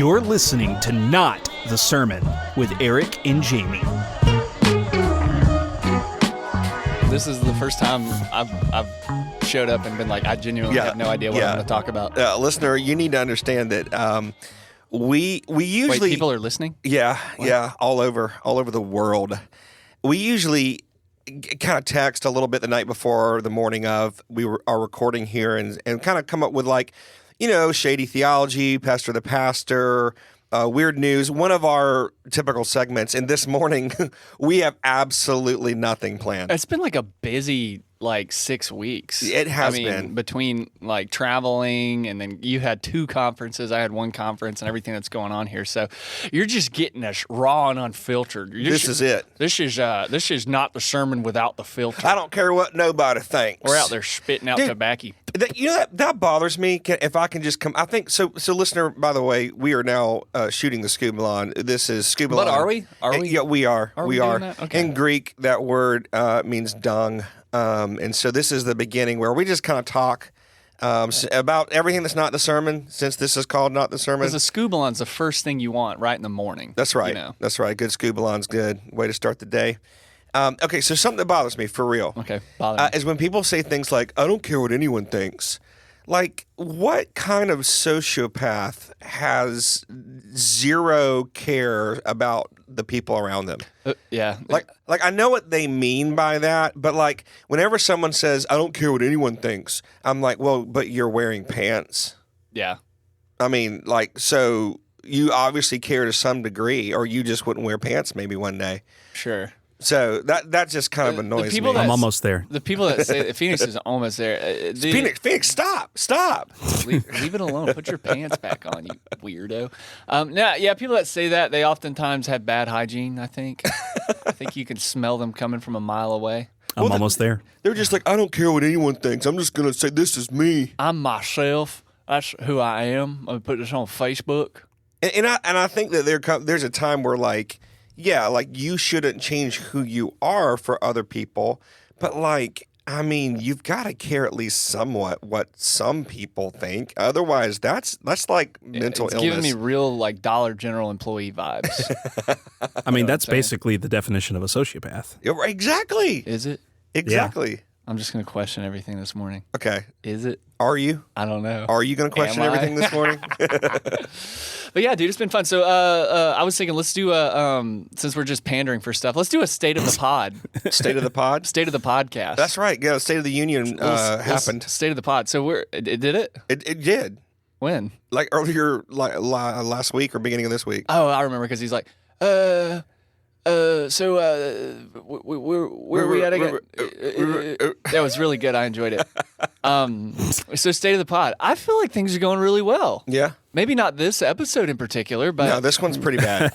You're listening to Not the Sermon with Eric and Jamie. This is the first time I've showed up and been like, I genuinely have no idea what I'm going to talk about. Listener, you need to understand that we usually... Wait, people are listening? Yeah, all over the world. We usually kind of text a little bit the night before or the morning of our recording here and kind of come up with shady theology, Pester the Pastor, weird news, one of our typical segments. And this morning, we have absolutely nothing planned. It's been like a busy 6 weeks. It has been. Between traveling and then you had 2 conferences, I had 1 conference and everything that's going on here. So you're just getting us raw and unfiltered. This is it. This is not the sermon without the filter. I don't care what nobody thinks. We're out there spitting out tobacco. That bothers me. If I can just come, I think so. So, listener, by the way, we are now shooting the Skybalon. This is Skybalon. But are we? Are we? Yeah, we are. We are. Okay. In Greek, that word means dung. And so this is the beginning where we just kind of talk about everything that's not the sermon, since this is called Not the Sermon. Because the Skybalon's the first thing you want right in the morning. That's right. That's right. Good Skybalon's good. Way to start the day. Okay, so something that bothers me, for real. Okay, bother me. Is when people say things like, I don't care what anyone thinks. Like, what kind of sociopath has zero care about the people around them? Yeah. Like I know what they mean by that, but whenever someone says, I don't care what anyone thinks, I'm like, well, but you're wearing pants. Yeah. I mean, so you obviously care to some degree, or you just wouldn't wear pants maybe one day. Sure. So that just kind of annoys me. I'm almost there. The people that say Phoenix is almost there. Phoenix, stop. Leave it alone. Put your pants back on, you weirdo. People that say that, they oftentimes have bad hygiene, I think. I think you can smell them coming from a mile away. I'm almost there. They're just like, I don't care what anyone thinks. I'm just going to say this is me. I'm myself. That's who I am. I'm going to put this on Facebook. And I think that there's a time where you shouldn't change who you are for other people, but you've got to care at least somewhat what some people think. Otherwise, that's like mental illness. It's giving me real Dollar General employee vibes. I mean, that's basically the definition of a sociopath. Yeah, exactly. Is it? Exactly. Yeah. I'm just going to question everything this morning. Okay. Is it? Are you? I don't know. Are you going to question everything this morning? But yeah, dude, it's been fun. So I was thinking, let's do since we're just pandering for stuff, let's do a State of the Pod. State of the Pod? State of the Podcast. That's right. Yeah, State of the Union happened. State of the Pod. So it did it? It did. When? Earlier, last week or beginning of this week. Oh, I remember, because he's like, where we at again? That was really good. I enjoyed it. So State of the Pod. I feel like things are going really well. Yeah. Maybe not this episode in particular, but no, this one's pretty bad.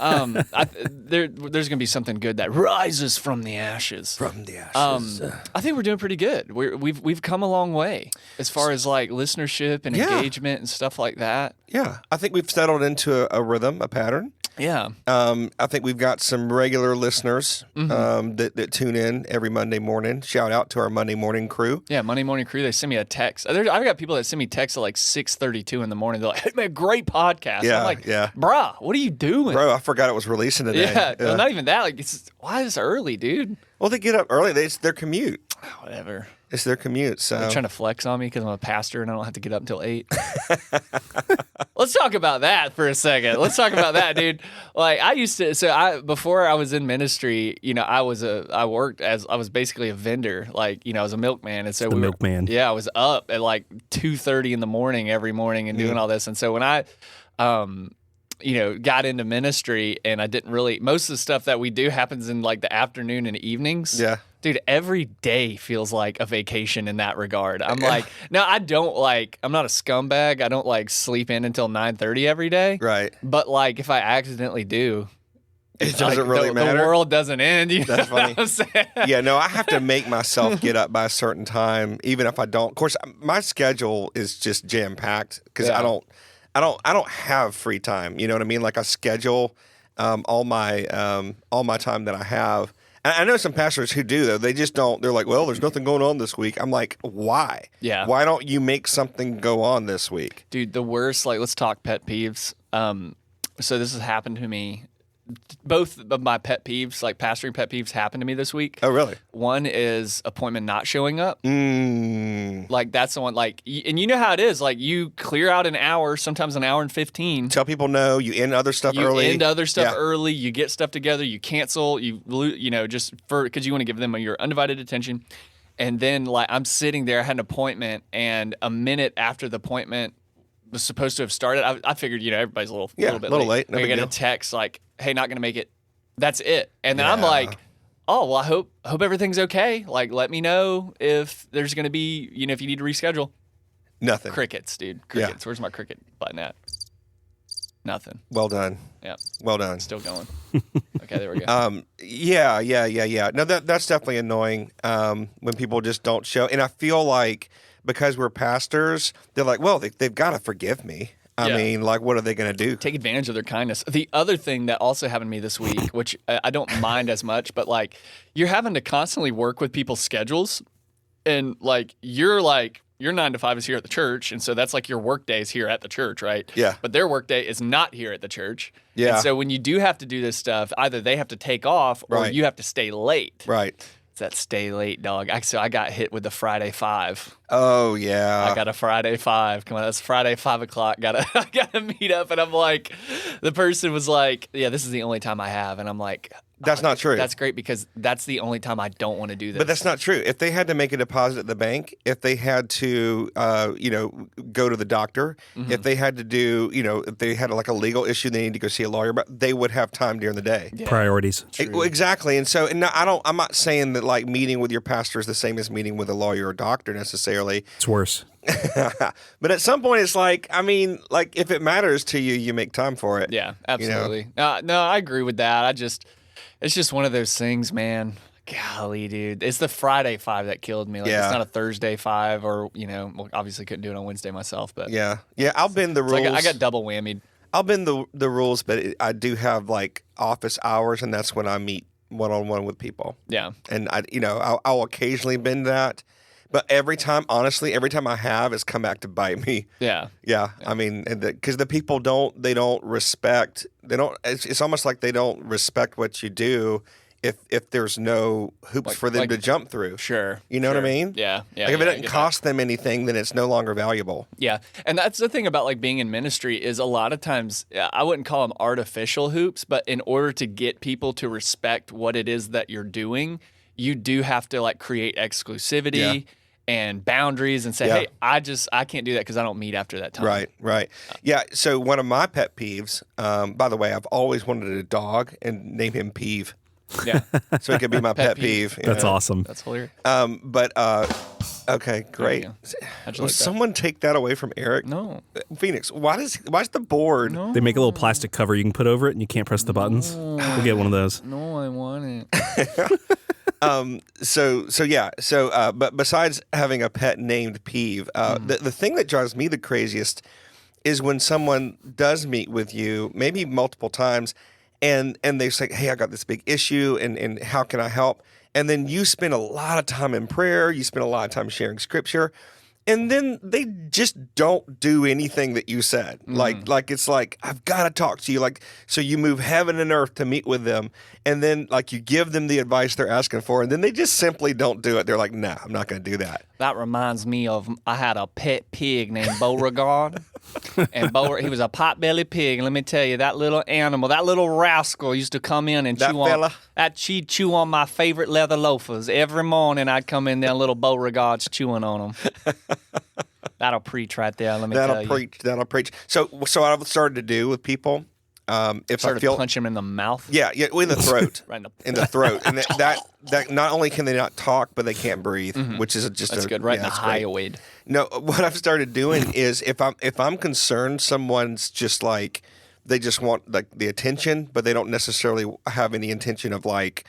there's going to be something good that rises from the ashes. From the ashes. I think we're doing pretty good. We've come a long way as far as listenership and engagement and stuff like that. Yeah, I think we've settled into a rhythm, a pattern. Yeah. I think we've got some regular listeners that tune in every Monday morning. Shout out to our Monday morning crew. Yeah, Monday morning crew. They send me a text. I've got people that send me texts at 6:32 in the morning. They're like, "Hey man, great podcast." Yeah, I'm like, yeah. Bruh, what are you doing? Bro, I forgot it was releasing today. Yeah. Well, not even that. Why is it early, dude? Well, they get up early. It's their commute. Whatever. It's their commute. So they're trying to flex on me because I'm a pastor and I don't have to get up until 8. Let's talk about that for a second. Let's talk about that, dude. I used to. Before I was in ministry, I was basically a vendor. I was a milkman, and so milkman. Yeah, I was up at 2:30 in the morning every morning and doing all this. And so when I got into ministry, and I didn't really, most of the stuff that we do happens in the afternoon and evenings. Yeah. Dude, every day feels like a vacation in that regard. I'm now I don't I'm not a scumbag. I don't sleep in until 9:30 every day. Right. But if I accidentally do, it doesn't really matter. The world doesn't end. That's funny. What I'm saying? Yeah, no, I have to make myself get up by a certain time, even if I don't. Of course, my schedule is just jam packed because I don't have free time. You know what I mean? I schedule all my time that I have. I know some pastors who do, though. They just don't. They're like, well, there's nothing going on this week. I'm like, why? Yeah. Why don't you make something go on this week? Dude, the worst, let's talk pet peeves. So this has happened to me. Both of my pet peeves, like pastoring pet peeves, happened to me this week. Oh, really? One is appointment not showing up. Like that's the one. Like, and you know how it is. Like you clear out an hour, sometimes an hour and 15. Tell people no. You end other stuff early. You end other stuff early. You get stuff together. You cancel. Just because you want to give them your undivided attention. And then like I'm sitting there, I had an appointment, and a minute after the appointment was supposed to have started, I figured everybody's a little bit late. No I big get deal. a text like, "Hey, not gonna make it." That's it. And then I'm like, "Oh well, I hope everything's okay. Like, let me know if there's gonna be if you need to reschedule." Nothing. Crickets, dude. Crickets. Where's my cricket button at? Nothing. Well done. Yeah. Well done. Still going. Okay, there we go. Yeah. No, that's definitely annoying when people just don't show. And I feel like because we're pastors, they're like, well, they've got to forgive me. I mean, like, what are they going to do? Take advantage of their kindness. The other thing that also happened to me this week, which I don't mind as much, but like you're having to constantly work with people's schedules, and like your 9 to 5 is here at the church, and so that's like your work day is here at the church, right? Yeah. But their work day is not here at the church. Yeah. And so when you do have to do this stuff, either they have to take off or Right. you have to stay late. Right. It's that stay late, dog. So I got hit with the Friday 5. Oh, yeah. I got a Friday 5. Come on, that's Friday 5 o'clock. I gotta meet up, and I'm like, the person was like, "Yeah, this is the only time I have," and I'm like, That's not true. "That's great because that's the only time I don't want to do this." But that's not true. If they had to make a deposit at the bank, if they had to, go to the doctor, if they had to do, if they had like a legal issue they need to go see a lawyer about, they would have time during the day. Yeah. Priorities. Well, exactly. And so, I'm not saying that like meeting with your pastor is the same as meeting with a lawyer or doctor necessarily. It's worse. But at some point, it's like, I mean, like if it matters to you, you make time for it. Yeah, absolutely. No, I agree with that. It's just one of those things, man. Golly, dude. It's the Friday 5 that killed me. Like, Yeah. It's not a Thursday 5 or, well, obviously couldn't do it on Wednesday myself, but Yeah. I'll bend the it's rules. like I got double whammied. I'll bend the rules, but I do have like office hours, and that's when I meet one-on-one with people. Yeah. And I'll occasionally bend that, but every time I have, it's come back to bite me. Yeah. Yeah. I mean, because the people don't respect. It's almost like they don't respect what you do if there's no hoops for them to jump through. Sure. You know what I mean? Yeah. Yeah. Like if yeah, it I doesn't get cost them anything, then it's no longer valuable. Yeah. And that's the thing about like being in ministry is a lot of times I wouldn't call them artificial hoops, but in order to get people to respect what it is that you're doing, you do have to like create exclusivity and boundaries and say, hey, I can't do that because I don't meet after that time. Right. Yeah. So one of my pet peeves, by the way, I've always wanted a dog and name him Peeve. Yeah. So it could be my pet peeve. That's awesome. That's hilarious. Okay, great. How'd you Will like that? someone take that away from Eric? No. Phoenix, why's the board? No. They make a little plastic cover you can put over it, and you can't press the buttons. We'll get one of those. No, I want it. But besides having a pet named Peeve, the thing that drives me the craziest is when someone does meet with you, maybe multiple times, and they say, hey, I got this big issue, and how can I help? And then you spend a lot of time in prayer, you spend a lot of time sharing scripture, and then they just don't do anything that you said. Like it's like, I've got to talk to you. Like, so you move heaven and earth to meet with them, and then like you give them the advice they're asking for, and then they just simply don't do it. They're like, nah, I'm not going to do that. That reminds me of I had a pet pig named Beauregard. And he was a pot-bellied pig. And let me tell you, that little animal, that little rascal used to come in and she'd chew on my favorite leather loafers. Every morning I'd come in there and little Beauregard's chewing on them. That'll preach right there, let me tell you. That'll preach. So what I've started to do with people, if I feel punch him in the mouth. Yeah, in the throat. Right in the throat. And that not only can they not talk, but they can't breathe, which is just that's good. Right in the hyoid. No, what I've started doing is if I'm concerned someone's just like they just want like the attention, but they don't necessarily have any intention of like,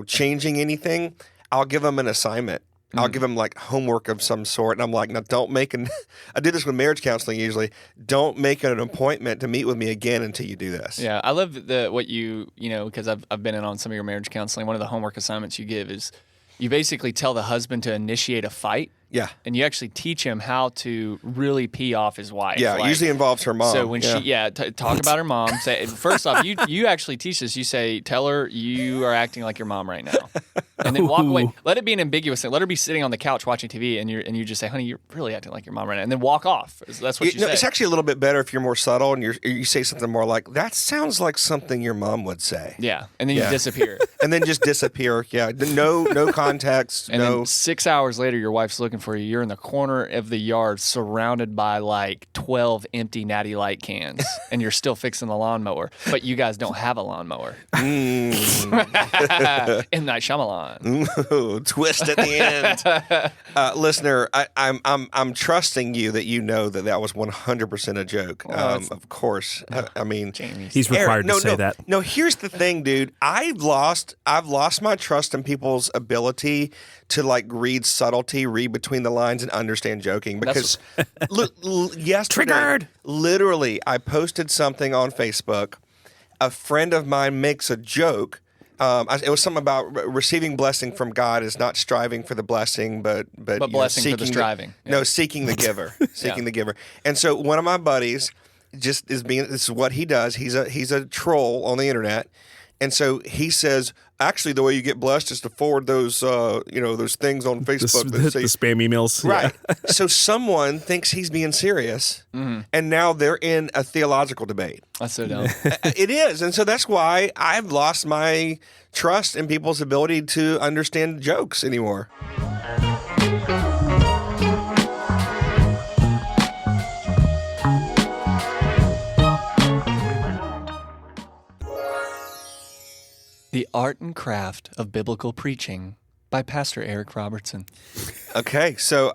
changing anything, I'll give them an assignment. I'll give them like homework of some sort. And I'm like, now don't make I do this with marriage counseling usually. Don't make an appointment to meet with me again until you do this. Yeah. I love what because I've been in on some of your marriage counseling. One of the homework assignments you give is you basically tell the husband to initiate a fight. Yeah. And you actually teach him how to really pee off his wife. Yeah, it usually involves her mom. So when talk about her mom. Say first off, you actually teach this. You say, tell her you are acting like your mom right now, and then walk away. Let it be an ambiguous thing. Let her be sitting on the couch watching TV, and you just say, honey, you're really acting like your mom right now, and then walk off. That's what you say. It's actually a little bit better if you're more subtle and you say something more like, that sounds like something your mom would say. Yeah, and then you disappear. And then just disappear. Yeah, no context. And then 6 hours later, your wife's looking for you. You're in the corner of the yard surrounded by like 12 empty Natty Light cans, and you're still fixing the lawnmower, but you guys don't have a lawnmower. M. Night Shyamalan. Ooh, twist at the end. Listener, I'm trusting you that you know that was 100% a joke. Of course. I mean, he's required to say that. No, here's the thing, dude. I've lost my trust in people's ability to like read subtlety, read between the lines, and understand joking. Because yesterday, Triggered. Literally, I posted something on Facebook. A friend of mine makes a joke. It was something about receiving blessing from God is not striving for the blessing, but blessing for the striving. No, seeking the giver, the giver. And so one of my buddies this is what he does. He's a troll on the internet. And so he says, actually, the way you get blessed is to forward those, those things on Facebook. The spam emails. Right. Yeah. So someone thinks he's being serious, and now they're in a theological debate. That's so dumb. It is. And so that's why I've lost my trust in people's ability to understand jokes anymore. The Art and Craft of Biblical Preaching by Pastor Eric Robertson. Okay, so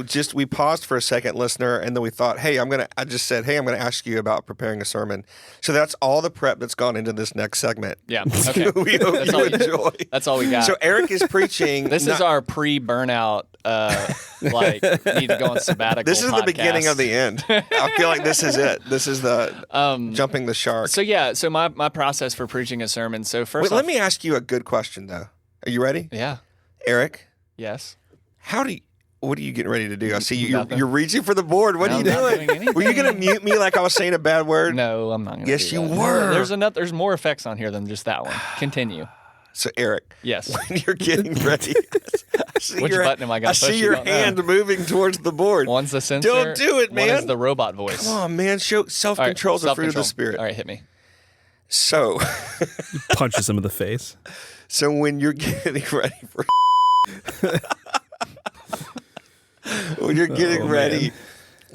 just we paused for a second, listener, and then we thought, I just said, I'm going to ask you about preparing a sermon. So that's all the prep that's gone into this next segment. Yeah, okay. We hope you enjoy. That's all we got. So Eric is preaching. This is our pre-burnout, need to go on sabbatical. This is podcast. the beginning of the end. I feel like this is it. This is the jumping the shark. So my process for preaching a sermon. So first, let me ask you a good question though. Are you ready? Yeah. Eric? Yes. What are you getting ready to do? I see you're reaching for the board. What are you doing? Were you going to mute me like I was saying a bad word? No, I'm not going to. Yes, you were. There's more effects on here than just that one. Continue. So Eric, yes, when you're getting ready, which button am I going to push? I see your hand moving towards the board. One's the sensor. Don't do it, man. One is the robot voice. Come on, man. Self-control is the fruit of the spirit. All right, hit me. So punches him in the face. So when you're getting ready for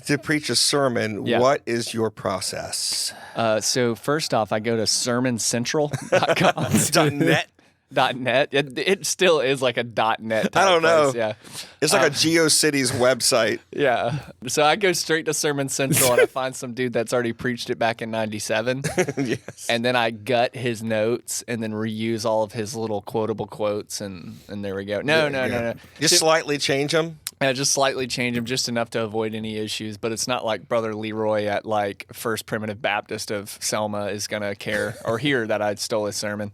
to preach a sermon, what is your process? So first off, I go to sermoncentral.com. .net? .net. It still is like a .net. I don't know. Place, yeah, it's like a GeoCities website. Yeah. So I go straight to Sermon Central and I find some dude that's already preached it back in '97. Yes. And then I gut his notes and then reuse all of his little quotable quotes and there we go. No. Just slightly change them. Yeah, just slightly change them just enough to avoid any issues. But it's not like Brother Leroy at like First Primitive Baptist of Selma is gonna care or hear that I stole his sermon.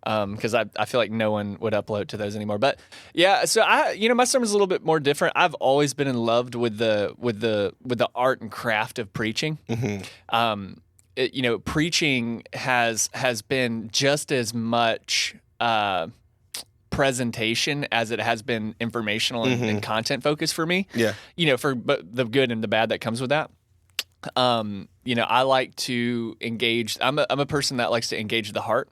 Because I feel like no one would upload to those anymore. But yeah, so my sermon's a little bit more different. I've always been in love with the art and craft of preaching. Mm-hmm. Preaching has been just as much presentation as it has been informational and content focused for me. Yeah. For the good and the bad that comes with that. I like to engage. I'm a person that likes to engage the heart.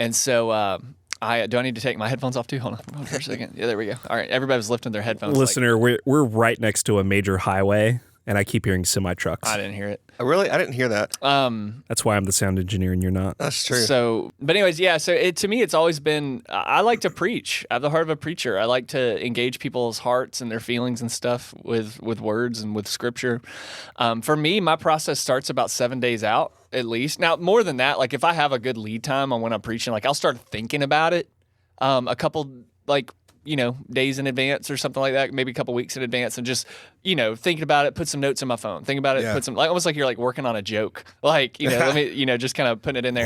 And so, do I need to take my headphones off too? Hold on for a second. Yeah, there we go. All right, everybody was lifting their headphones. Listener, we're right next to a major highway, and I keep hearing semi trucks. I didn't hear it. Really? I didn't hear that. That's why I'm the sound engineer and you're not. That's true. So, but anyways, yeah. So to me, it's always been. I like to preach. I have the heart of a preacher. I like to engage people's hearts and their feelings and stuff with words and with scripture. For me, my process starts about 7 days out. At least. Now, more than that, like if I have a good lead time on when I'm preaching, like I'll start thinking about it a couple, days in advance or something like that, maybe a couple weeks in advance, and just, thinking about it, put some notes in my phone, think about it, put some, almost like you're like working on a joke, let me, just kind of putting it in there.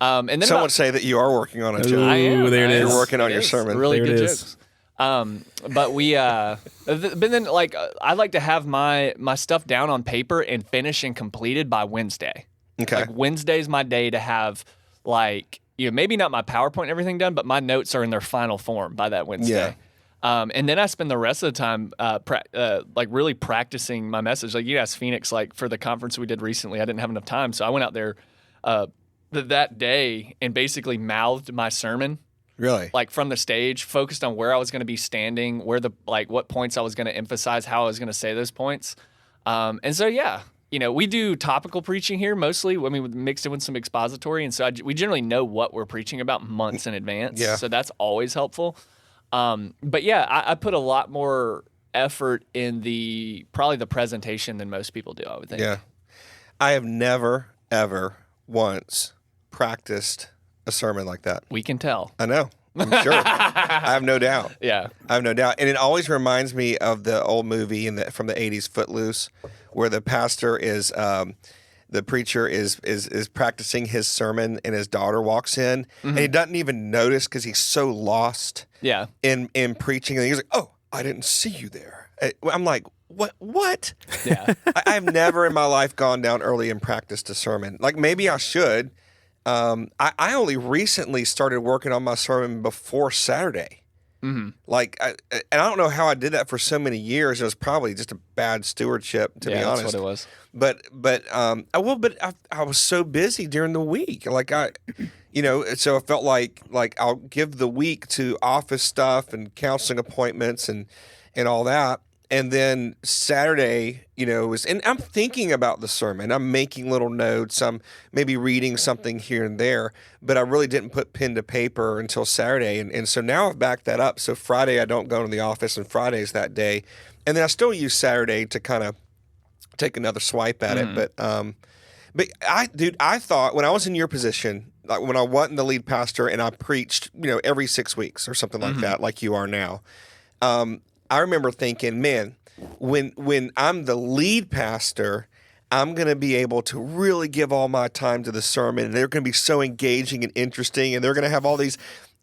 And then some would say that you are working on a joke. I am. There it is. You're working on your sermon. Really there good it is. jokes. But then like I like to have my stuff down on paper and finished and completed by Wednesday. Okay. Like Wednesday's my day to have like, maybe not my PowerPoint and everything done, but my notes are in their final form by that Wednesday. And then I spend the rest of the time like really practicing my message. Like you asked Phoenix, like for the conference we did recently, I didn't have enough time. So I went out there that day and basically mouthed my sermon. Really? Like from the stage, focused on where I was going to be standing, what points I was going to emphasize, how I was going to say those points. And so, yeah, we do topical preaching here mostly. I mean, mixed in with some expository. And so we generally know what we're preaching about months in advance. Yeah. So that's always helpful. But yeah, I put a lot more effort in probably the presentation than most people do, I would think. Yeah. I have never, ever once practiced a sermon like that. We can tell. I know. I'm sure. I have no doubt. Yeah. I have no doubt. And it always reminds me of the old movie from the 80s, Footloose, where the pastor is, the preacher is practicing his sermon and his daughter walks in and he doesn't even notice because he's so lost in preaching. And he's like, oh, I didn't see you there. I'm like, what? Yeah. I've never in my life gone down early and practiced a sermon. Like maybe I should. I only recently started working on my sermon before Saturday. Mm-hmm. Like, and I don't know how I did that for so many years. It was probably just a bad stewardship, to be honest. That's what it was. But I was so busy during the week. Like so I felt like I'll give the week to office stuff and counseling appointments and all that. And then Saturday, and I'm thinking about the sermon. I'm making little notes. I'm maybe reading something here and there, but I really didn't put pen to paper until Saturday. And so now I've backed that up. So Friday, I don't go to the office, and Friday's that day. And then I still use Saturday to kind of take another swipe at it. But I thought when I was in your position, like when I wasn't the lead pastor and I preached, every 6 weeks or something like that, like you are now, I remember thinking, man, when I'm the lead pastor, I'm going to be able to really give all my time to the sermon. And they're going to be so engaging and interesting. And they're going to have all these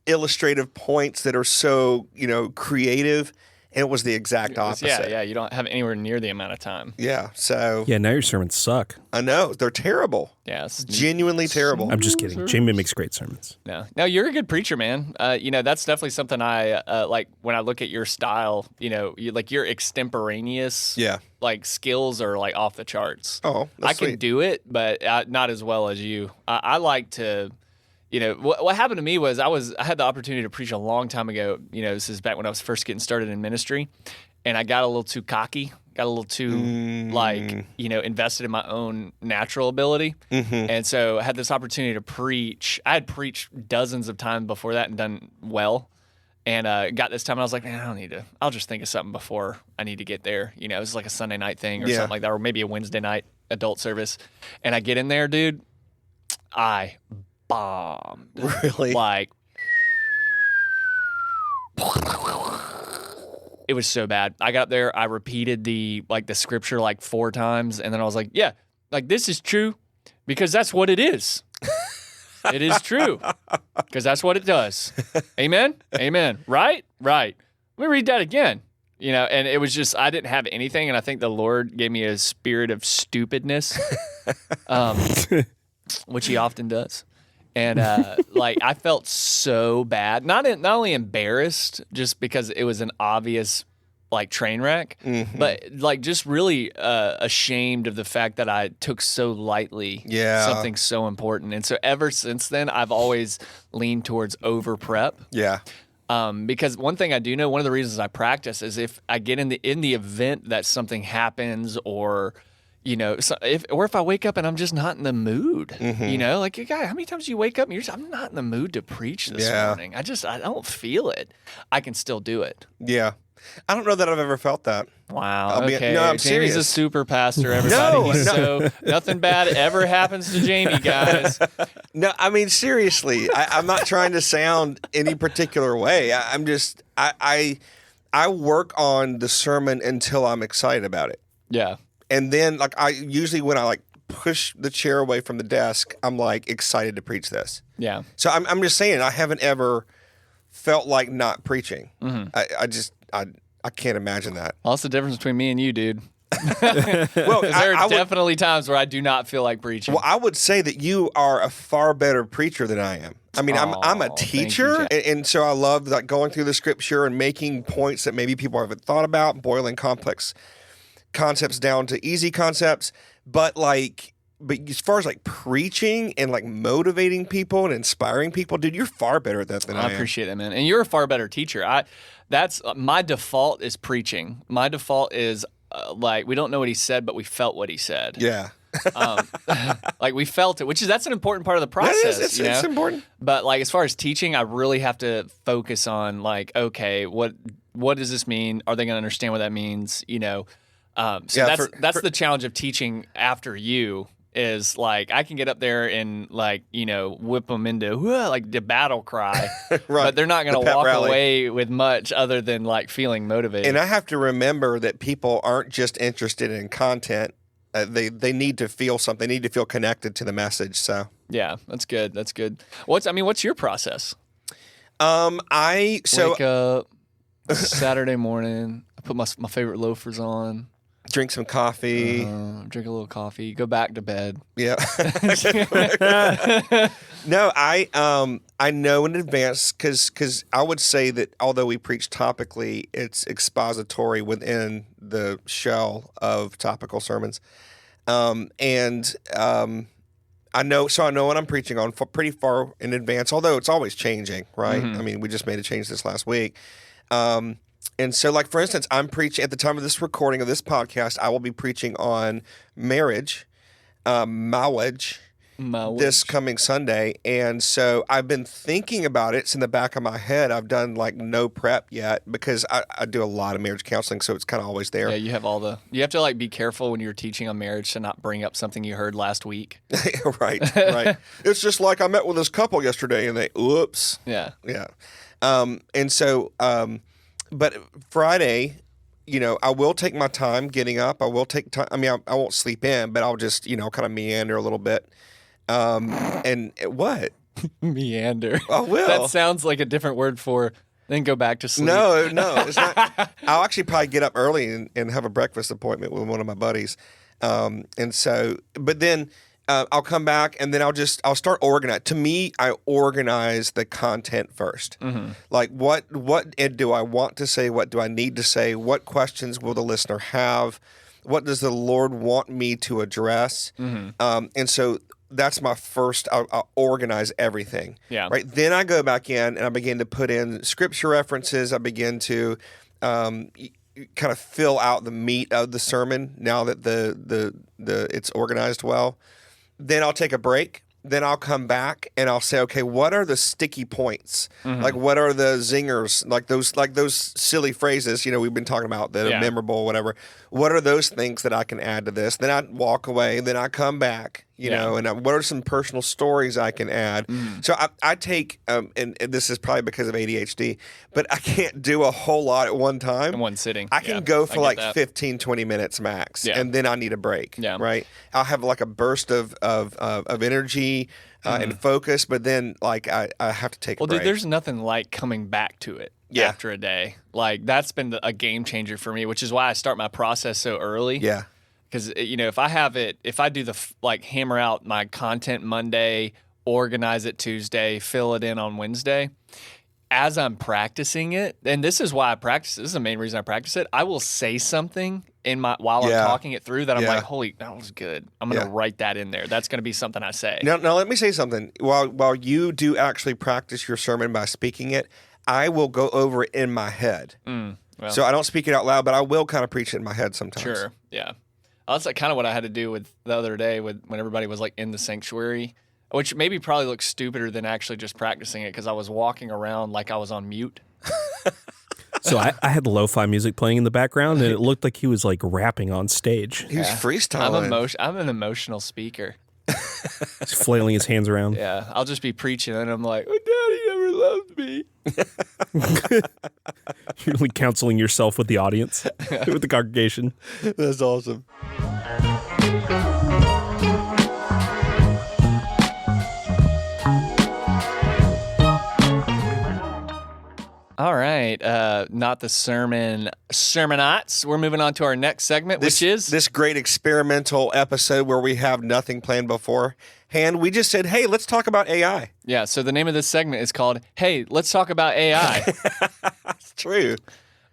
illustrative points that are so, creative. And it was the exact opposite. Yeah. You don't have anywhere near the amount of time. Yeah. So. Yeah, now your sermons suck. I know. They're terrible. Yeah. Genuinely terrible. I'm just kidding. Jamie makes great sermons. No, you're a good preacher, man. That's definitely something I like when I look at your style, like your extemporaneous like skills are like off the charts. Oh, that's I can do it, but not as well as you. I like to. What happened to me was I had the opportunity to preach a long time ago. This is back when I was first getting started in ministry, and I got a little too cocky, got a little too invested in my own natural ability. And so I had this opportunity to preach. I had preached dozens of times before that and done well. And got this time, and I was like, man, I don't need to. I'll just think of something before I need to get there. It was like a Sunday night thing or something like that, or maybe a Wednesday night adult service. And I get in there, dude, I bombed. Really? Like, it was so bad. I got up there, I repeated the scripture like 4 times, and then I was like, yeah, like this is true because that's what it is. It is true because that's what it does. Amen? Amen. Right? Right. Let me read that again. And it was just, I didn't have anything, and I think the Lord gave me a spirit of stupidness, which he often does. And I felt so bad, not only embarrassed just because it was an obvious train wreck, but just really ashamed of the fact that I took so lightly something so important. And so ever since then, I've always leaned towards over prep. Yeah. Because one thing I do know, one of the reasons I practice is if I get in the event that something happens or if I wake up and I'm just not in the mood, like, guy, how many times do you wake up and I'm not in the mood to preach this morning. I don't feel it. I can still do it. Yeah. I don't know that I've ever felt that. Wow. Okay. No, I'm Jamie's serious. a super pastor, everybody. So nothing bad ever happens to Jamie, guys. No, I mean, seriously, I'm not trying to sound any particular way. I'm just, I work on the sermon until I'm excited about it. Yeah. And then, I usually when I push the chair away from the desk, I'm excited to preach this. Yeah. So I'm just saying, I haven't ever felt like not preaching. Mm-hmm. I can't imagine that. Well, that's the difference between me and you, dude. Well, there are definitely times where I do not feel like preaching. Well, I would say that you are a far better preacher than I am. I mean, I'm a teacher, and so I love like going through the scripture and making points that maybe people haven't thought about, boiling complex concepts down to easy concepts. But as far as like preaching and like motivating people and inspiring people, dude, you're far better at that than I am. I appreciate that, man. And you're a far better teacher. That's my default is preaching. My default is like we don't know what he said, but we felt what he said. Yeah. Like we felt it, that's an important part of the process. It's important. But like as far as teaching, I really have to focus on like, okay, what does this mean? Are they going to understand what that means? That's the challenge of teaching after you. Is like I can get up there and like whip them into like the battle cry, right. But they're not going to walk away with much other than like feeling motivated. And I have to remember that people aren't just interested in content; they need to feel something. They need to feel connected to the message. So yeah, that's good. That's good. What's your process? Wake up Saturday morning. I put my favorite loafers on. Drink some coffee. Drink a little coffee. Go back to bed. Yeah. No, I know in advance because I would say that although we preach topically, it's expository within the shell of topical sermons. I know what I'm preaching on pretty far in advance, although it's always changing, right? Mm-hmm. I mean, we just made a change this last week. And so, like, for instance, I'm preaching at the time of this recording of this podcast, I will be preaching on marriage, marriage this coming Sunday. And so I've been thinking about it. It's in the back of my head. I've done, like, no prep yet because I do a lot of marriage counseling, so it's kind of always there. Yeah, you have to, like, be careful when you're teaching on marriage to not bring up something you heard last week. Right. It's just like I met with this couple yesterday, and oops. Yeah. Yeah. But Friday, I will take my time getting up. I will take time. I mean, I won't sleep in, but I'll just, kind of meander a little bit. And what? Meander. I will. That sounds like a different word for then go back to sleep. No, it's not. I'll actually probably get up early and have a breakfast appointment with one of my buddies. But then I'll come back and then I'll start organizing. To me, I organize the content first. Mm-hmm. Like what do I want to say? What do I need to say? What questions will the listener have? What does the Lord want me to address? Mm-hmm. And so that's my first. I'll organize everything. Yeah. Right. Then I go back in and I begin to put in scripture references. I begin to kind of fill out the meat of the sermon now that the it's organized well. Then I'll take a break. Then I'll come back and I'll say, okay, what are the sticky points? Mm-hmm. Like, what are the zingers? Like those silly phrases, we've been talking about that are memorable, whatever. What are those things that I can add to this? Then I walk away. Then I come back, and what are some personal stories I can add? Mm. So I take, and this is probably because of ADHD, but I can't do a whole lot at one time. In one sitting. I can go for like 15, 20 minutes max, and then I need a break, right? I'll have like a burst of energy and focus, but then like I have to take a break. Well, dude, there's nothing like coming back to it after a day. Like that's been a game changer for me, which is why I start my process so early. Yeah. Because, if I do hammer out my content Monday, organize it Tuesday, fill it in on Wednesday, as I'm practicing it, and this is why I practice it, this is the main reason I practice it, I will say something while I'm talking it through that I'm like, holy, that was good. I'm going to write that in there. That's going to be something I say. Now let me say something. While you do actually practice your sermon by speaking it, I will go over it in my head. So I don't speak it out loud, but I will kind of preach it in my head sometimes. Sure, yeah. That's like kind of what I had to do with the other day when everybody was like in the sanctuary, which maybe probably looks stupider than actually just practicing it because I was walking around like I was on mute. So I had lo-fi music playing in the background, and it looked like he was like rapping on stage. He was freestyling. I'm an emotional speaker. He's flailing his hands around. Yeah, I'll just be preaching, and I'm like, oh, Daddy never loved me. You're like counseling yourself with the audience, with the congregation. That's awesome. tonight, not the sermonots. We're moving on to our next segment, which is this great experimental episode where we have nothing planned beforehand. We just said, hey, let's talk about AI. Yeah, so the name of this segment is called, Hey, Let's Talk About AI. It's true.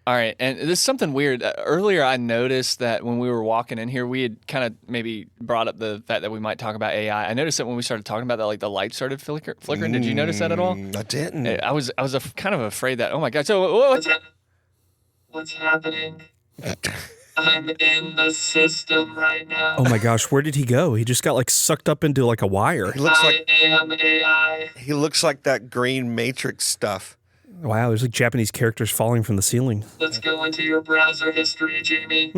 All right, and there's something weird. Earlier, I noticed that when we were walking in here, we had kind of maybe brought up the fact that we might talk about AI. I noticed that when we started talking about that, like the light started flickering. Did you notice that at all? I didn't. I was kind of afraid that. Oh my god! So what's happening? I'm in the system right now. Oh my gosh, where did he go? He just got like sucked up into like a wire. I am AI. He looks like that green Matrix stuff. Wow, there's like Japanese characters falling from the ceiling. Let's go into your browser history, Jamie.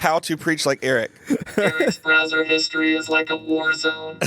How to preach like Eric. Eric's browser history is like a war zone.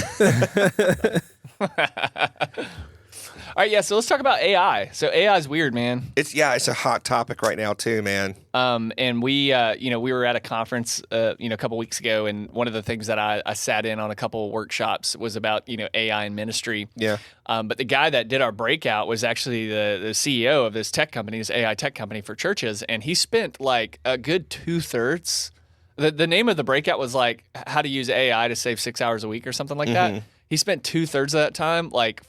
all right, yeah. So let's talk about AI. So AI is weird, man. It's a hot topic right now too, man. And we were at a conference, a couple weeks ago, and one of the things that I sat in on a couple of workshops was about, AI and ministry. Yeah. But the guy that did our breakout was actually the CEO of this tech company, this AI tech company for churches, and he spent like a good 2/3. The name of the breakout was like how to use AI to save 6 hours a week or something like that. He spent 2/3 of that time like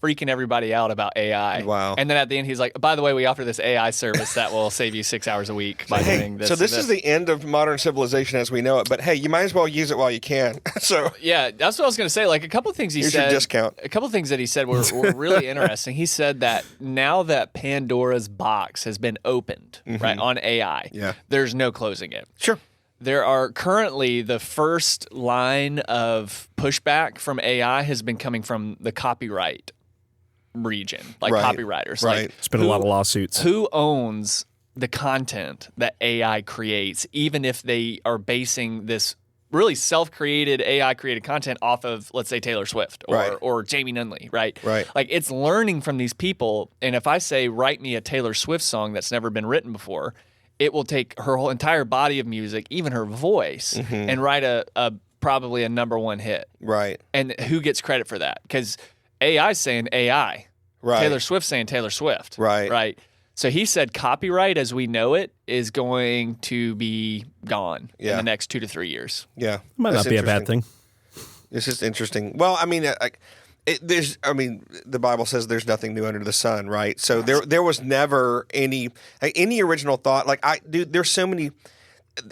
freaking everybody out about AI. Wow. And then at the end, he's like, by the way, we offer this AI service that will save you 6 hours a week by doing this. So this is the end of modern civilization as we know it, but hey, you might as well use it while you can. So yeah, that's what I was going to say. Like a couple of things he here's said. your discount. A couple of things that he said were really interesting. He said that now that Pandora's box has been opened, right, on AI, there's no closing it. Sure. There are currently the first line of pushback from AI has been coming from the copyright region, like copywriters. Right. Like, It's been a lot of lawsuits. Who owns the content that AI creates, even if they are basing this really self-created, AI-created content off of, let's say, Taylor Swift or Jamie Nunley, right? Right. Like, it's learning from these people, and if I say, write me a Taylor Swift song that's never been written before, it will take her whole entire body of music, even her voice, and write a probably a number one hit. Right. And who gets credit for that? Because AI's saying AI. Right. Taylor Swift's saying Taylor Swift. Right. Right. So he said copyright as we know it is going to be gone in the next 2 to 3 years. Yeah. Might That's not be a bad thing. This is interesting. Well, I mean, the Bible says there's nothing new under the sun, right? So there was never any original thought. Like there's so many.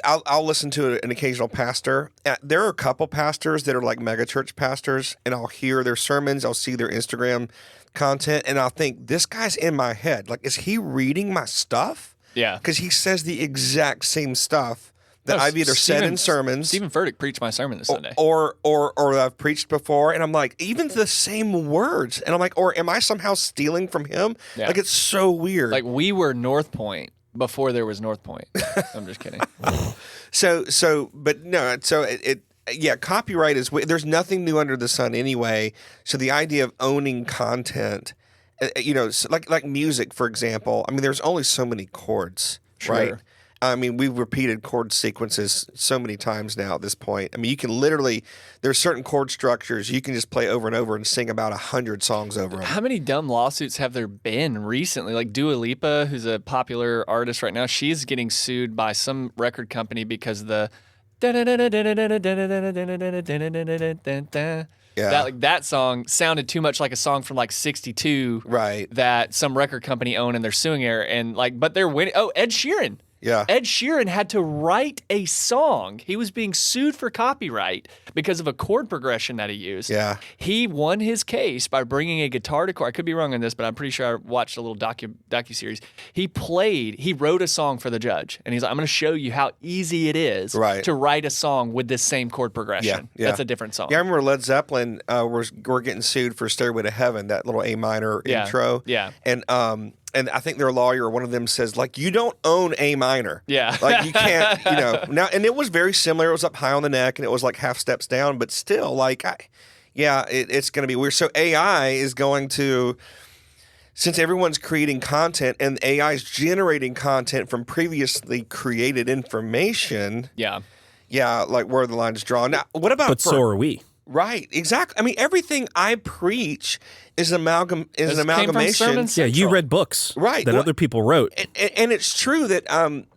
I'll listen to an occasional pastor. There are a couple pastors that are like megachurch pastors, and I'll hear their sermons. I'll see their Instagram content, and I'll think, this guy's in my head. Like, is he reading my stuff? Yeah. Because he says the exact same stuff that I've either said in sermons. Stephen Furtick preached my sermon this Sunday. Or I've preached before, and I'm like, even the same words. And I'm like, or am I somehow stealing from him? Yeah. Like, it's so weird. Like, we were North Point before there was North Point. I'm just kidding. Copyright is, there's nothing new under the sun anyway. So the idea of owning content, like music, for example, I mean, there's only so many chords, right? I mean, we've repeated chord sequences so many times now at this point. I mean, you can literally, there's certain chord structures you can just play over and over and sing about 100 songs over them. How many dumb lawsuits have there been recently? Like Dua Lipa, who's a popular artist right now, she's getting sued by some record company because the that song sounded too much like a song from like 62, right? That some record company owned, and they're suing her, and but they're winning. Oh, Ed Sheeran. Yeah. Ed Sheeran had to write a song. He was being sued for copyright because of a chord progression that he used. Yeah. He won his case by bringing a guitar to court. I could be wrong on this, but I'm pretty sure I watched a little docuseries. He wrote a song for the judge, and he's like, I'm going to show you how easy it is to write a song with this same chord progression. Yeah. That's a different song. Yeah, I remember Led Zeppelin were getting sued for Stairway to Heaven, that little A minor intro. Yeah. And I think their lawyer, one of them says, like, you don't own A minor. Yeah. Like, you can't, now, and it was very similar. It was up high on the neck and it was like half steps down, but still, like, it's going to be weird. So AI is going to, since everyone's creating content and AI is generating content from previously created information. Yeah. Yeah, like where the line is drawn. Now, what about But so are we. Right, exactly. I mean, everything I preach is an Came from amalgamation. Sermon Yeah, you Central. read books Right. that Well, other people wrote. And it's true that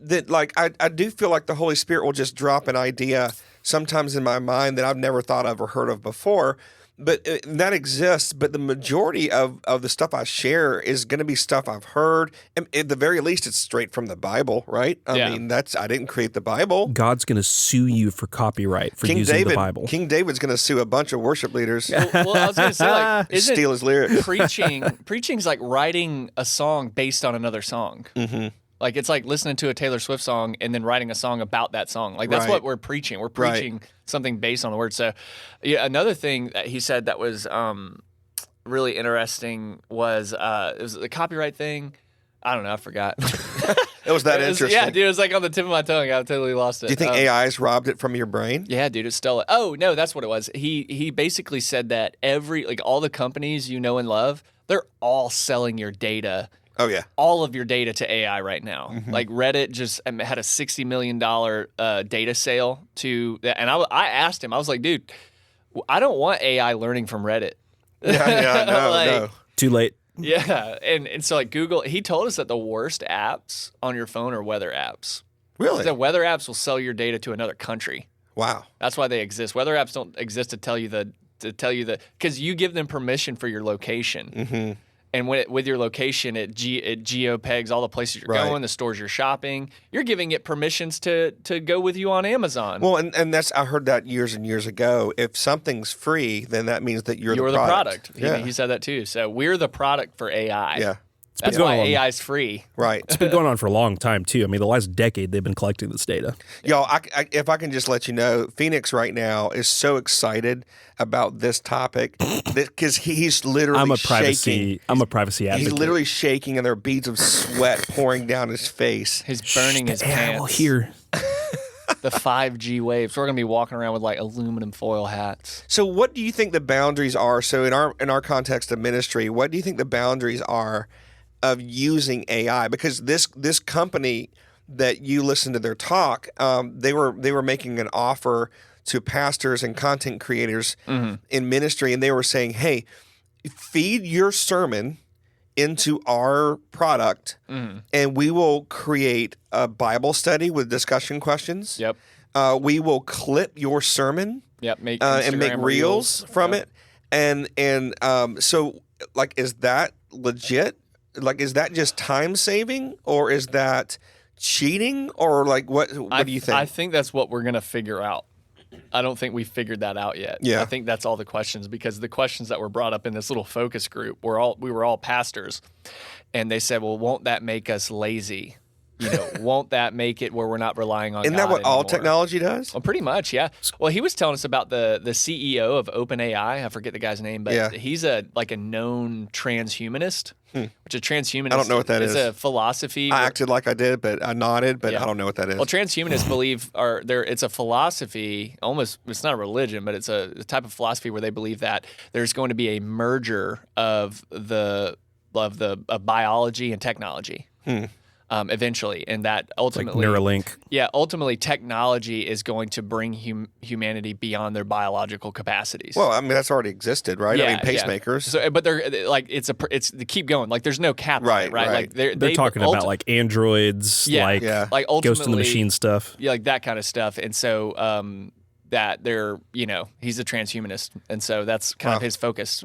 that like I do feel like the Holy Spirit will just drop an idea sometimes in my mind that I've never thought of or heard of before. But that exists. But the majority of the stuff I share is going to be stuff I've heard. And at the very least, it's straight from the Bible, right? I mean, I didn't create the Bible. God's going to sue you for copyright for using the Bible. King David's going to sue a bunch of worship leaders. Well, I was going to say, like, isn't Steal his lyrics. preaching's like writing a song based on another song. Mm-hmm. Like, it's like listening to a Taylor Swift song and then writing a song about that song. Like, that's Right. what we're preaching. We're preaching something based on the word. So, yeah, another thing that he said that was really interesting was it was the copyright thing. I don't know. I forgot. It was that interesting. Yeah, dude. It was like on the tip of my tongue. I totally lost it. Do you think AI's robbed it from your brain? Yeah, dude, it stole it. Oh, no, that's what it was. He basically said that all the companies you know and love, they're all selling your data. Oh, yeah. All of your data to AI right now. Mm-hmm. Like Reddit just had a $60 million data sale to that. And I asked him, I was like, dude, I don't want AI learning from Reddit. Yeah, no, Like, no. Too late. Yeah. And so like Google, he told us that the worst apps on your phone are weather apps. Really? The weather apps will sell your data to another country. Wow. That's why they exist. Weather apps don't exist to tell you because you give them permission for your location. Mm-hmm. And with your location, it geopegs all the places you're Right. going, the stores you're shopping. You're giving it permissions to go with you on Amazon. Well, and that's I heard that years and years ago. If something's free, then that means that you're the product. He, Yeah. he said that too. So we're the product for AI. Yeah. That's been why going on. AI is free. Right. It's been going on for a long time, too. I mean, the last decade, they've been collecting this data. Y'all, if I can just let you know, Phoenix right now is so excited about this topic because he's literally I'm a shaking. privacy advocate. He's literally shaking, and there are beads of sweat pouring down his face. He's burning his pants. animal here. The 5G waves. We're gonna be walking around with like aluminum foil hats. So, what do you think the boundaries are? So, in our context of ministry, what do you think the boundaries are of using AI? Because this company that you listen to their talk, they were making an offer to pastors and content creators in ministry, and they were saying, "Hey, feed your sermon into our product, and we will create a Bible study with discussion questions. Yep. We will clip your sermon." Yep. And make Instagram reels from Yep. it, and so like, is that legit? Like, is that just time saving, or is that cheating, or like what do you think? I think that's what we're gonna figure out. I don't think we figured that out yet. Yeah. I think that's all the questions, because the questions that were brought up in this little focus group we were all pastors, and they said, "Well, won't that make us lazy? You know, won't that make it where we're not relying on?" Isn't that God what all anymore?" technology does? Well, pretty much, yeah. Well, he was telling us about the CEO of OpenAI. I forget the guy's name, but Yeah. he's a known transhumanist. Which a transhumanist, I don't know what that is. a philosophy. I where- acted like I did, but I nodded, but Yeah. I don't know what that is. Well, transhumanists believe it's a philosophy, almost, it's not a religion, but it's a type of philosophy where they believe that there's going to be a merger of biology and technology. Eventually, and that Like ultimately, Neuralink. ultimately, technology is going to bring humanity beyond their biological capacities. Well, I mean, that's already existed, right? I mean, pacemakers. So, but they're like, they keep going. Like, there's no cap, on Right, it, right? right. Like They're talking about like androids, Yeah. like Yeah. like ultimately, Ghost in the Machine stuff. yeah, like that kind of stuff. And so that they're, he's a transhumanist, and so that's kind of his focus,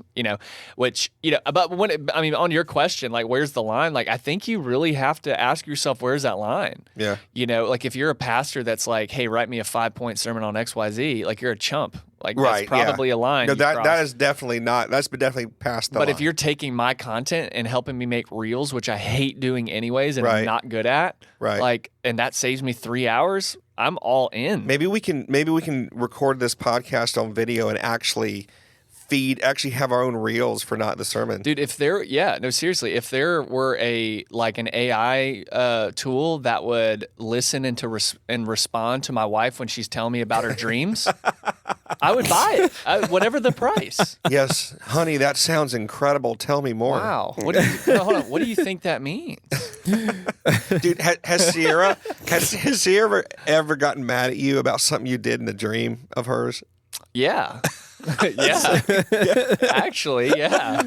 which, but on your question, like, where's the line? Like, I think you really have to ask yourself, where's that line? Yeah. Like, if you're a pastor that's like, hey, write me a 5-point sermon on XYZ, like, you're a chump. Like, Right. that's probably yeah. a line. No, you that cross. is definitely not. That's definitely past the But line. if you're taking my content and helping me make reels, which I hate doing anyways and Right. I'm not good at, Right. like, and that saves me 3 hours, I'm all in. Maybe we can record this podcast on video and actually have our own reels for Not the Sermon. Dude, seriously, if there were an AI tool that would listen and respond to my wife when she's telling me about her dreams, I would buy it, whatever the price. Yes, honey, that sounds incredible. Tell me more. Wow, hold on. What do you think that means? Dude, has Sierra ever gotten mad at you about something you did in a dream of hers? Yeah. Yeah. Actually, yeah.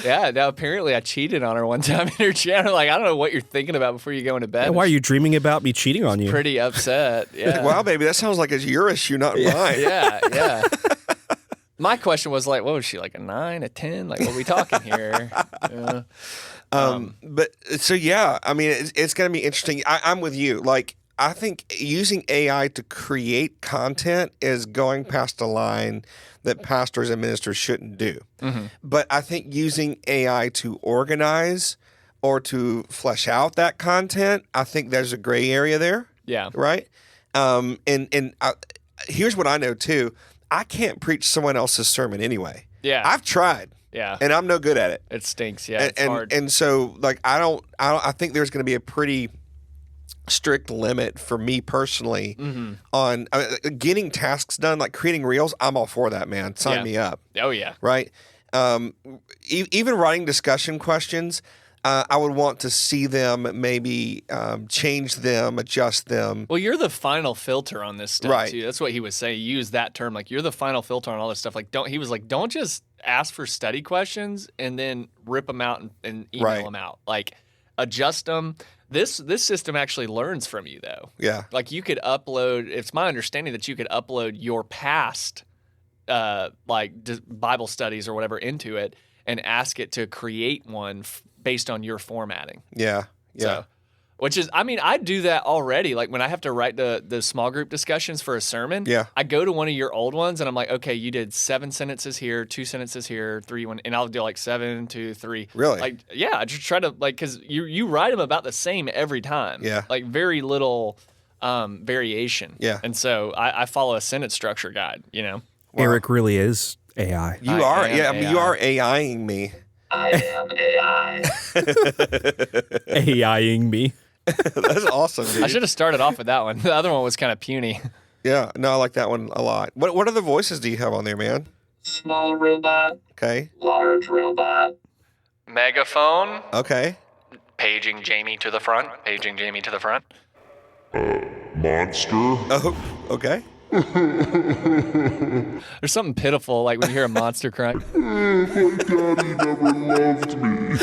Yeah, now apparently I cheated on her one time in her channel. Like, I don't know what you're thinking about before you go into bed. Why are you dreaming about me cheating on you? Pretty upset. Yeah. Wow, baby, that sounds like it's your issue, not mine. Yeah. My question was like, what was she, like a 9, a 10? Like, what are we talking here? Yeah. But so yeah, I mean, it's going to be interesting. I'm with you. Like, I think using AI to create content is going past a line that pastors and ministers shouldn't do. Mm-hmm. But I think using AI to organize or to flesh out that content, I think there's a gray area there. Yeah. Right. Here's what I know too. I can't preach someone else's sermon anyway. Yeah. I've tried. Yeah. And I'm no good at it. It stinks. Yeah. It's hard. And so like I think there's going to be a pretty strict limit for me personally on getting tasks done, like creating reels. I'm all for that, man. Sign me up. Oh, yeah. Right. Even writing discussion questions, I would want to see them maybe change them, adjust them. Well, you're the final filter on this stuff, Right. too. That's what he was saying. He used that term. Like, you're the final filter on all this stuff. Like, he was like, don't just ask for study questions and then rip them out and email them out. Like, adjust them. This system actually learns from you, though. Yeah. Like, you could upload. It's my understanding that you could upload your past, Bible studies or whatever into it and ask it to create one based on your formatting. Yeah. Yeah. So, which is, I mean, I do that already. Like when I have to write the small group discussions for a sermon, I go to one of your old ones and I'm like, okay, you did 7 sentences here, 2 sentences here, 3, 1, and I'll do like 7, 2, 3. Really? Like, yeah, I just try to because you write them about the same every time. Yeah. Like very little variation. Yeah. And so I follow a sentence structure guide. You know. Eric really is AI. You are. am Yeah. I mean, you AI. are AIing me. I am AI. AIing me. That's awesome, dude. I should have started off with that one. The other one was kind of puny. Yeah. No, I like that one a lot. What other voices do you have on there, man? Small robot, Okay. large robot. Megaphone. Okay. Paging Jamie to the front. Paging Jamie to the front. Monster. Oh, okay. There's something pitiful like when you hear a monster cry. Daddy never loved me.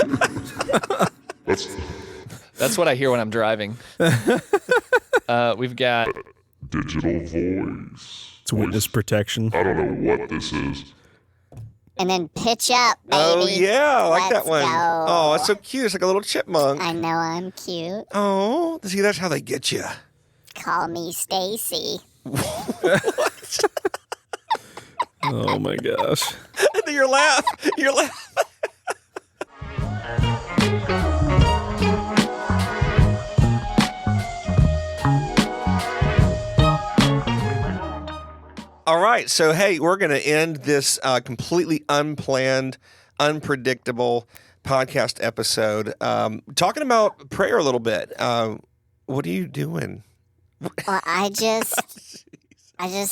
That's what I hear when I'm driving. We've got Digital voice. It's witness protection. I don't know what this is. And then pitch up, baby. Oh yeah, I like Let's that one. go. Oh, it's so cute. It's like a little chipmunk. I know I'm cute. Oh, see, that's how they get you. Call me Stacy. Oh my gosh. Your laugh. Your laugh. All right, so hey, we're going to end this completely unplanned, unpredictable podcast episode talking about prayer a little bit. What are you doing? Well, I just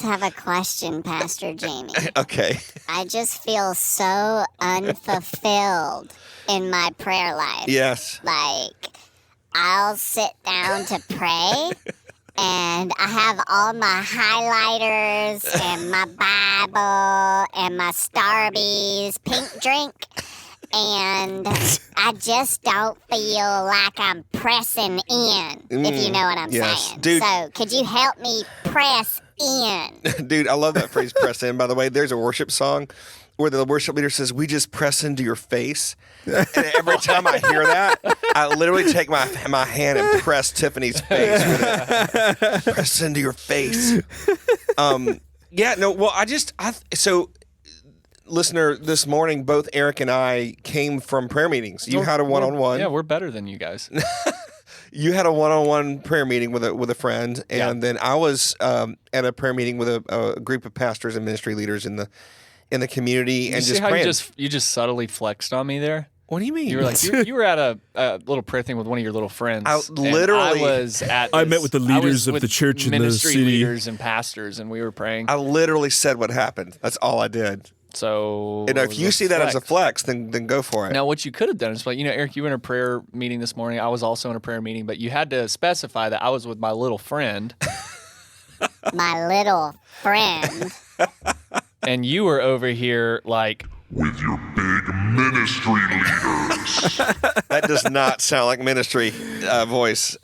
have a question, Pastor Jamie. Okay. I just feel so unfulfilled in my prayer life. Yes. Like, I'll sit down to pray, and I have all my highlighters and my Bible and my Starbies pink drink, and I just don't feel like I'm pressing in, if you know what I'm yes. saying. Dude. So, could you help me press in? Dude, I love that phrase, press in. By the way, there's a worship song where the worship leader says, we just press into your face. And every time I hear that, I literally take my hand and press Tiffany's face with it. Press into your face. Yeah, no, well, so listener, this morning, both Eric and I came from prayer meetings. You had a one-on-one. Yeah, we're better than you guys. You had a one-on-one prayer meeting with a friend, and then I was at a prayer meeting with a group of pastors and ministry leaders in the community, and You see just how praying. you just subtly flexed on me there? What do you mean? You were like you were at a little prayer thing with one of your little friends. I and literally- I was at. I met with the I was leaders of with the church in the ministry city. leaders and pastors, and we were praying. I literally said what happened. That's all I did. So And if you see that as a flex, then go for it. Now, what you could have done is like, Eric, you were in a prayer meeting this morning. I was also in a prayer meeting, but you had to specify that I was with my little friend. My little friend. and you were over here like, with your big ministry leaders. That does not sound like ministry voice.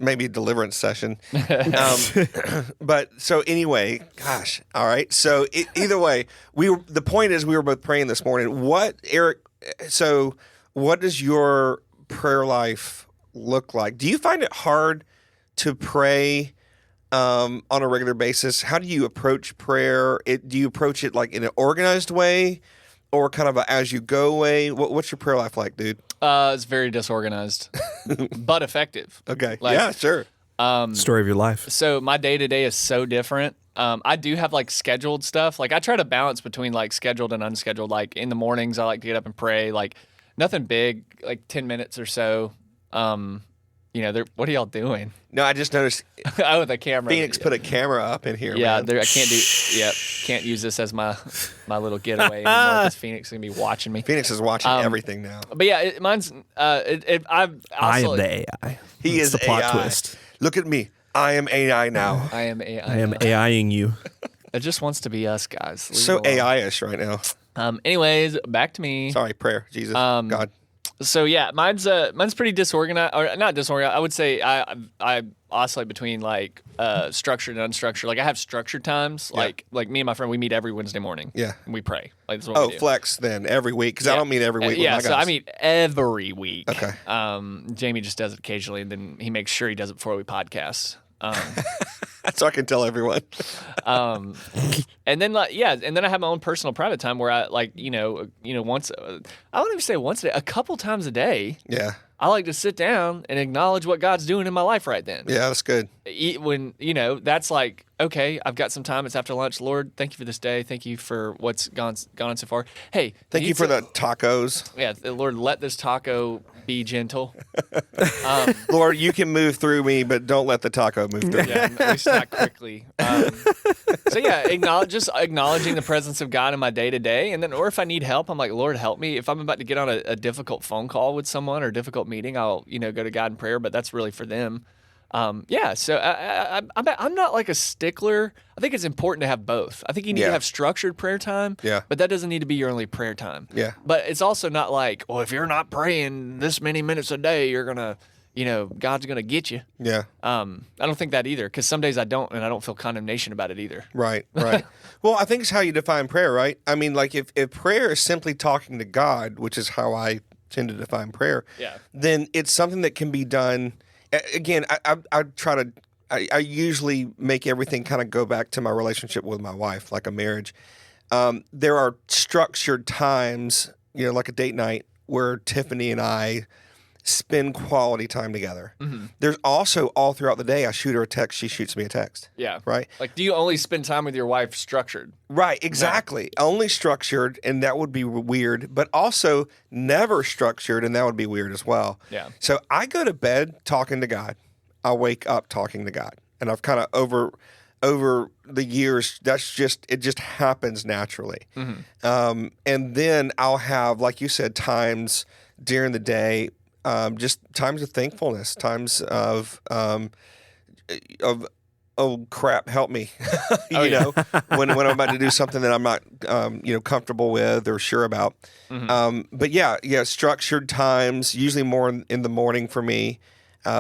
Maybe deliverance session. But so anyway, gosh, all right. So either way, the point is we were both praying this morning. Eric? So what does your prayer life look like? Do you find it hard to pray on a regular basis? How do you approach prayer? Do you approach it like in an organized way, or kind of a as you go way? What's your prayer life like, dude? It's very disorganized, but effective. Okay. Like, yeah, sure. Story of your life. So my day to day is so different. I do have like scheduled stuff. Like I try to balance between like scheduled and unscheduled. Like in the mornings, I like to get up and pray. Like nothing big, like 10 minutes or so. What are y'all doing? No, I just noticed Oh, the camera. Phoenix put a camera up in here. Yeah, man. I can't use this as my little getaway anymore because Phoenix is gonna be watching me. Phoenix is watching everything now. But yeah, mine's I've also, I am the AI. He That's is the plot AI. twist. Look at me. I am AI now. I am AI. I am AIing you. It just wants to be us guys. Leave So it alone. AI-ish right now. Anyways, back to me. Sorry, prayer, Jesus, God. So yeah, mine's pretty disorganized, or not disorganized. I would say I oscillate between like structured and unstructured. Like I have structured times. Yeah. Like me and my friend, we meet every Wednesday morning. Yeah. And we pray. Like this is what Oh, we do. flex then every week because I Yeah. don't meet every week. Yeah, with my so guys. I meet every week. Okay. Jamie just does it occasionally, and then he makes sure he does it before we podcast. So I can tell everyone. And then and then I have my own personal private time where I like once I don't even say once a day, a couple times a day. Yeah. I like to sit down and acknowledge what God's doing in my life right then. Yeah, that's good. When that's like, okay, I've got some time. It's after lunch. Lord, thank you for this day. Thank you for what's gone on so far. Hey, Thank you for the tacos. Yeah, Lord, let this taco be gentle. Lord, you can move through me, but don't let the taco move through me. Yeah, at least not quickly. So yeah, acknowledging the presence of God in my day to day, and then, or if I need help, I'm like, Lord, help me. If I'm about to get on a difficult phone call with someone or a difficult meeting, I'll go to God in prayer. But that's really for them. So I'm not like a stickler. I think it's important to have both. I think you need to have structured prayer time. Yeah. But that doesn't need to be your only prayer time. Yeah. But it's also not like, well, if you're not praying this many minutes a day, you're gonna, God's gonna get you. Yeah. I don't think that either, because some days I don't, and I don't feel condemnation about it either. Right. Well, I think it's how you define prayer, right? I mean, like if prayer is simply talking to God, which is how I tend to define prayer, then it's something that can be done. Again, I usually make everything kind of go back to my relationship with my wife, like a marriage. There are structured times, like a date night, where Tiffany and I spend quality time together. Mm-hmm. There's also all throughout the day, I shoot her a text, she shoots me a text. Yeah. Right? Like, do you only spend time with your wife structured? Right, exactly. No. Only structured, and that would be weird, but also never structured, and that would be weird as well. Yeah. So I go to bed talking to God. I wake up talking to God. And I've kind of over the years, it just happens naturally. Mm-hmm. And then I'll have, like you said, times during the day, just times of thankfulness, times of oh crap, help me, know, when I'm about to do something that I'm not comfortable with or sure about. Mm-hmm. But yeah, structured times, usually more in the morning for me,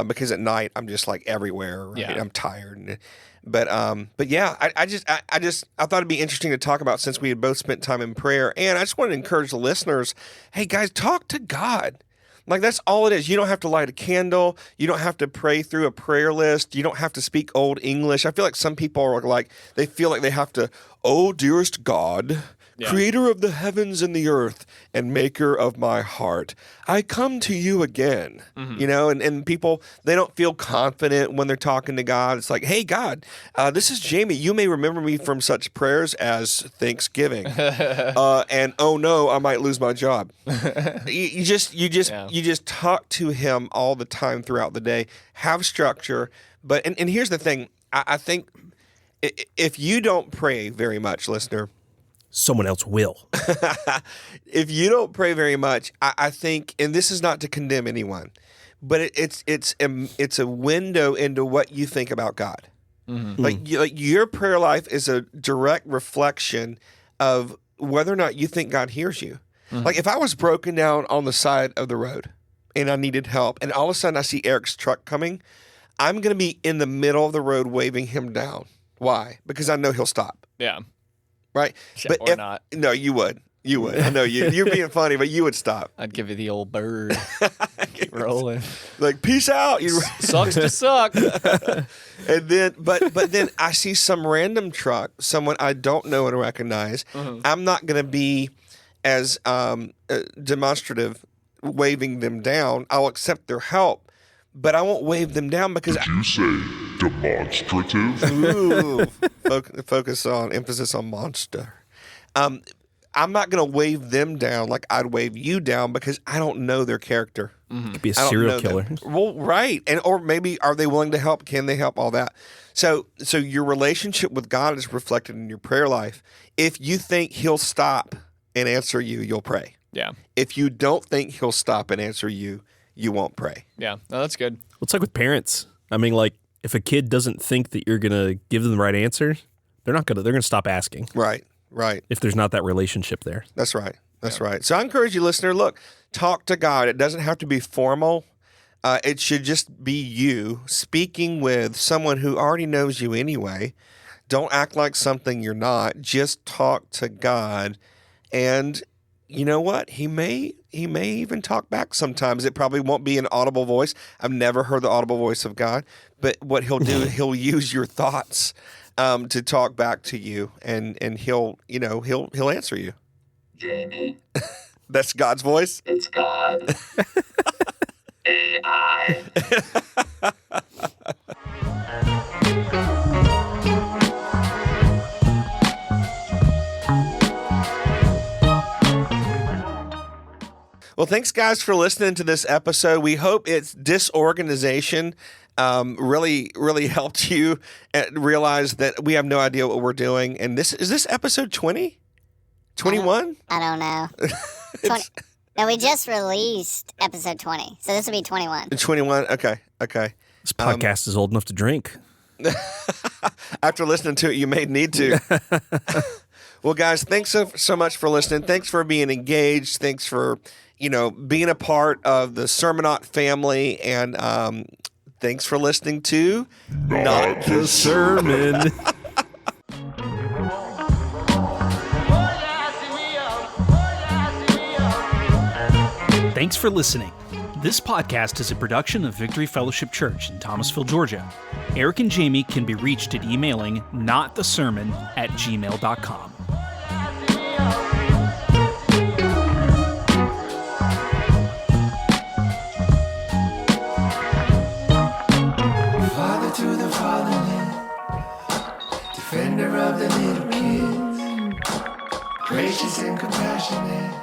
because at night I'm just like everywhere. Right? Yeah. I'm tired. But yeah, I thought it'd be interesting to talk about, since we had both spent time in prayer, and I just wanted to encourage the listeners. Hey guys, talk to God. Like, that's all it is. You don't have to light a candle. You don't have to pray through a prayer list. You don't have to speak Old English. I feel like some people are like, they feel like they have to, oh, dearest God, creator of the heavens and the earth and maker of my heart, I come to you again. Mm-hmm. And people, they don't feel confident when they're talking to God. It's like, hey, God, this is Jamie. You may remember me from such prayers as Thanksgiving. And oh no, I might lose my job. You just talk to him all the time throughout the day. Have structure. But and here's the thing. I think if you don't pray very much, listener, someone else will. If you don't pray very much, I think, and this is not to condemn anyone, but it's a window into what you think about God. Like your prayer life is a direct reflection of whether or not you think God hears you. Like if I was broken down on the side of the road and I needed help, and all of a sudden I see Eric's truck coming, I'm going to be in the middle of the road waving him down. Why? Because I know he'll stop. Yeah. Right? Yeah, or not. No, you would. You would. I know you. You're being funny, but you would stop. I'd give you the old bird. Keep rolling. Like, peace out. Sucks to suck. And then, but then I see some random truck, someone I don't know and recognize. I'm not going to be as demonstrative waving them down. I'll accept their help, but I won't wave them down because Did you say demonstrative? Ooh, emphasis on monster. I'm not going to wave them down like I'd wave you down because I don't know their character. Could be a serial killer. Well, right. Or maybe are they willing to help? Can they help? All that. So your relationship with God is reflected in your prayer life. If you think he'll stop and answer you, you'll pray. Yeah. If you don't think he'll stop and answer you, you won't pray. Yeah. No, that's good. Well, it's like with parents. I mean, like if a kid doesn't think that you're going to give them the right answer, they're going to stop asking. Right. Right. If there's not that relationship there. That's right. That's right. So I encourage you, listener, look, talk to God. It doesn't have to be formal. It should just be you speaking with someone who already knows you anyway. Don't act like something you're not. Just talk to God. And you know what? He may even talk back sometimes. It probably won't be an audible voice. I've never heard the audible voice of God. But what he'll do, he'll use your thoughts to talk back to you, and he'll answer you. Jamie, That's God's voice. it's God. AI. Well, thanks guys for listening to this episode. We hope its disorganization really helped you realize that we have no idea what we're doing. And is this episode 20? 21? I don't know. 20, no, we just released episode 20, so this will be 21. 21. Okay. This podcast is old enough to drink. After listening to it, you may need to. Well, guys, thanks so much for listening. Thanks for being engaged. Thanks for being a part of the Sermonaut family, and thanks for listening to Not the Sermon. Thanks for listening. This podcast is a production of Victory Fellowship Church in Thomasville, Georgia. Eric and Jamie can be reached at emailing notthesermon@gmail.com. Father to the fatherless, defender of the little kids, gracious and compassionate,